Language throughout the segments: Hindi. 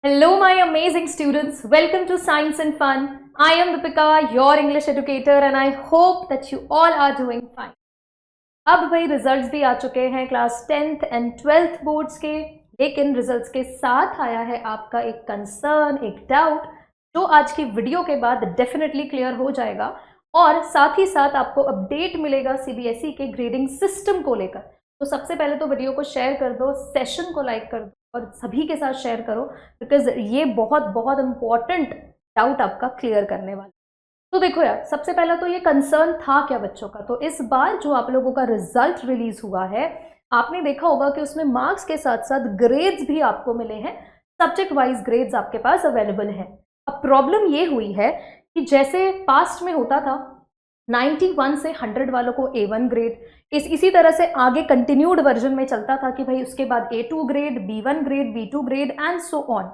Hello, my amazing students. Welcome to Science and Fun. I am Deepika, your English educator, and I hope that you all are doing fine. अब भाई रिजल्ट्स भी आ चुके हैं class 10th and 12th boards के, लेकिन रिजल्ट्स के साथ आया है आपका एक कंसर्न, एक डाउट, जो आज की वीडियो के बाद डेफिनेटली क्लियर हो जाएगा और साथ ही साथ आपको अपडेट मिलेगा सीबीएसई के ग्रेडिंग सिस्टम को लेकर। तो सबसे पहले तो वीडियो को शेयर कर दो, सेशन को लाइक कर दो और सभी के साथ शेयर करो, बिकॉज ये बहुत बहुत इंपॉर्टेंट डाउट आपका क्लियर करने वाला। तो देखो यार, सबसे पहला तो ये कंसर्न था क्या बच्चों का। तो इस बार जो आप लोगों का रिजल्ट रिलीज हुआ है, आपने देखा होगा कि उसमें मार्क्स के साथ साथ ग्रेड्स भी आपको मिले हैं, सब्जेक्ट वाइज ग्रेड्स आपके पास अवेलेबल है। अब प्रॉब्लम ये हुई है कि जैसे पास्ट में होता था 91 से 100 वालों को A1 ग्रेड, इसी तरह से आगे कंटिन्यूड वर्जन में चलता था कि भाई उसके बाद A2 grade, B1 grade, B2 grade and so on.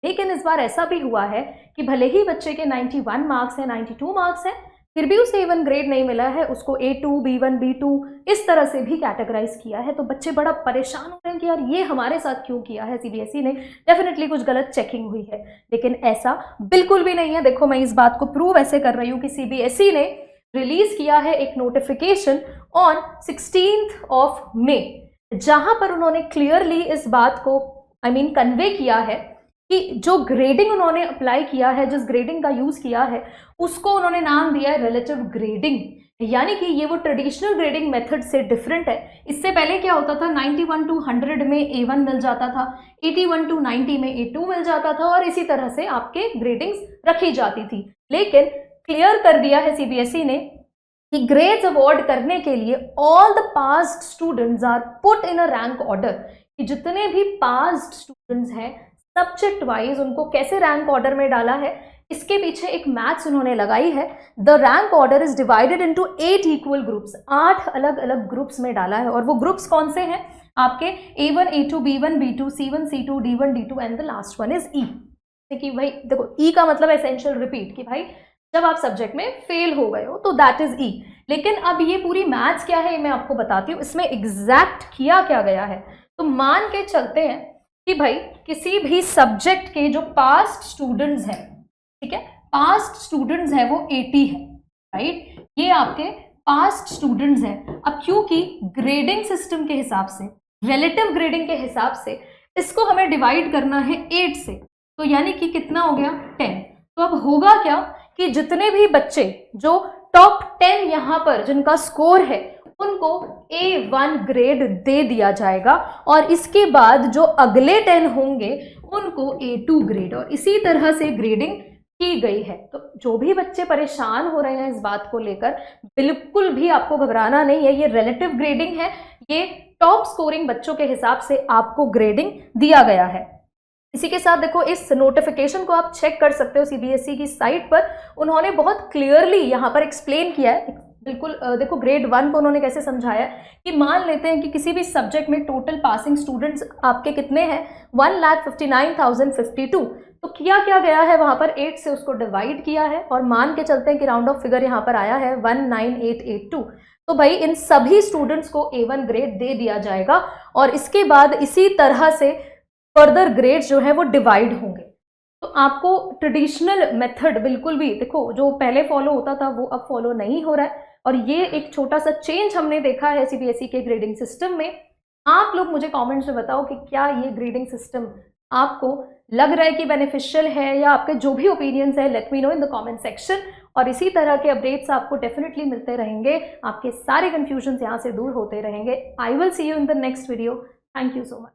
लेकिन इस बार ऐसा भी हुआ है कि भले ही बच्चे के 91 मार्क्स हैं, 92 मार्क्स हैं, फिर भी उसे A1 ग्रेड नहीं मिला है, उसको A2, B1, B2 इस तरह से भी कैटेगराइज किया है। तो बच्चे बड़ा परेशान हो रहे हैं कि यार ये हमारे साथ क्यों किया है सीबीएसई ने, डेफिनेटली कुछ गलत चेकिंग हुई है। लेकिन ऐसा बिल्कुल भी नहीं है। देखो, मैं इस बात को प्रूव ऐसे कर रही हूँ कि सीबीएसई ने रिलीज किया है एक notification on 16th of May, जहां पर उन्होंने क्लियरली इस बात को कन्वे किया है कि जो ग्रेडिंग उन्होंने अप्लाई किया है, जिस ग्रेडिंग का यूज किया है, उसको उन्होंने नाम दिया है रिलेटिव ग्रेडिंग। यानी कि ये वो ट्रेडिशनल ग्रेडिंग मेथड से डिफरेंट है। इससे पहले क्या होता था, 91 to 100 में A1 मिल जाता था, 81 to 90 में A2 मिल जाता था और इसी तरह से आपके ग्रेडिंग्स रखी जाती थी। लेकिन क्लियर कर दिया है सीबीएसई ने कि ग्रेड्स अवॉर्ड करने के लिए all the past students are put in a rank order, कि जितने भी पास्ट स्टूडेंट्स हैं सब्जेक्ट वाइज उनको कैसे रैंक ऑर्डर में डाला है, इसके पीछे एक मैथ्स उन्होंने लगाई है। The rank order is divided into 8 equal groups, 8 अलग अलग ग्रुप्स में डाला है। और वो ग्रुप्स कौन से हैं आपके, A1, A2, B1, B2, C1, C2, D1, D2 and the last one is E। कि भाई देखो, E का मतलब एसेंशियल रिपीट, कि भाई जब आप सब्जेक्ट में फेल हो गए हो तो दैट इज E। लेकिन अब ये पूरी मैथ्स क्या है, ये मैं आपको बताती हूँ, इसमें एग्जैक्ट किया क्या गया है। तो मान के चलते हैं कि भाई किसी भी सब्जेक्ट के जो पास्ट स्टूडेंट्स हैं, ठीक है, पास्ट स्टूडेंट्स हैं वो 80 है, राइट, ये आपके पास्ट स्टूडेंट्स हैं। अब क्योंकि ग्रेडिंग सिस्टम के हिसाब से, रिलेटिव ग्रेडिंग के हिसाब से इसको हमें डिवाइड करना है 8 से, तो यानी कि कितना हो गया, 10। तो अब होगा क्या कि जितने भी बच्चे जो टॉप 10 यहाँ पर जिनका स्कोर है, उनको A1 ग्रेड दे दिया जाएगा और इसके बाद जो अगले 10 होंगे उनको A2 ग्रेड, और इसी तरह से ग्रेडिंग की गई है। तो जो भी बच्चे परेशान हो रहे हैं इस बात को लेकर, बिल्कुल भी आपको घबराना नहीं है। ये रिलेटिव ग्रेडिंग है, ये टॉप स्कोरिंग बच्चों के हिसाब से आपको ग्रेडिंग दिया गया है। इसी के साथ देखो, इस नोटिफिकेशन को आप चेक कर सकते हो सीबीएसई की साइट पर। उन्होंने बहुत क्लियरली यहाँ पर एक्सप्लेन किया है, बिल्कुल देखो ग्रेड 1 को उन्होंने कैसे समझाया कि मान लेते हैं कि किसी भी सब्जेक्ट में टोटल पासिंग स्टूडेंट्स आपके कितने हैं, 1,59,052। तो किया क्या गया है वहाँ पर, 8 से उसको डिवाइड किया है और मान के चलते हैं कि राउंड ऑफ फिगर यहाँ पर आया है 19882। तो भाई इन सभी स्टूडेंट्स को A1 ग्रेड दे दिया जाएगा और इसके बाद इसी तरह से फर्दर ग्रेड्स जो है वो डिवाइड होंगे। तो आपको ट्रेडिशनल मेथड बिल्कुल भी, देखो जो पहले फॉलो होता था वो अब फॉलो नहीं हो रहा है, और ये एक छोटा सा चेंज हमने देखा है सीबीएसई के ग्रेडिंग सिस्टम में। आप लोग मुझे कमेंट्स में बताओ कि क्या ये ग्रेडिंग सिस्टम आपको लग रहा है कि बेनिफिशियल है, या आपके जो भी ओपिनियंस है, let me know in the comment section. और इसी तरह के अपडेट्स आपको डेफिनेटली मिलते रहेंगे, आपके सारे कंफ्यूजन यहाँ से दूर होते रहेंगे। I will see you in the next video. Thank you so much.